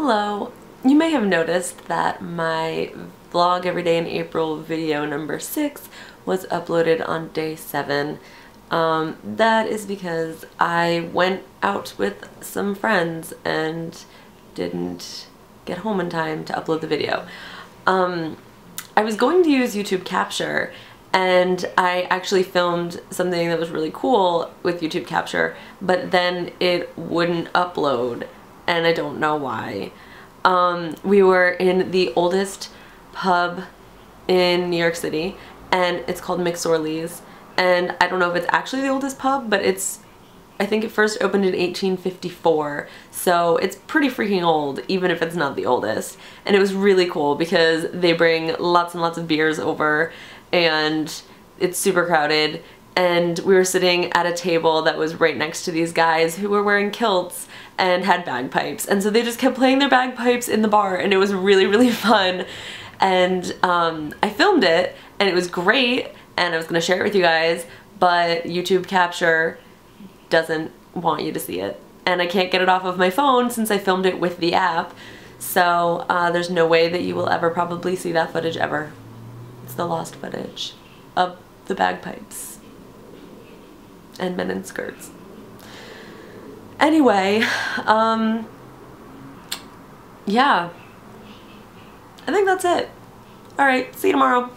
Hello. You may have noticed that my vlog every day in April video number 6 was uploaded on day 7. That is because I went out with some friends and didn't get home in time to upload the video. I was going to use YouTube Capture, and I actually filmed something that was really cool with YouTube Capture, but then it wouldn't upload, and I don't know why. We were in the oldest pub in New York City, and it's called McSorley's, and I don't know if it's actually the oldest pub, but I think it first opened in 1854, so it's pretty freaking old, even if it's not the oldest. And it was really cool because they bring lots and lots of beers over, and it's super crowded, and we were sitting at a table that was right next to these guys who were wearing kilts and had bagpipes, and so they just kept playing their bagpipes in the bar, and it was really, really fun. And I filmed it, and it was great, and I was gonna share it with you guys, but YouTube Capture doesn't want you to see it, and I can't get it off of my phone since I filmed it with the app, so there's no way that you will ever probably see that footage ever. It's the lost footage of the bagpipes and men in skirts. Anyway, yeah, I think that's it. Alright, see you tomorrow.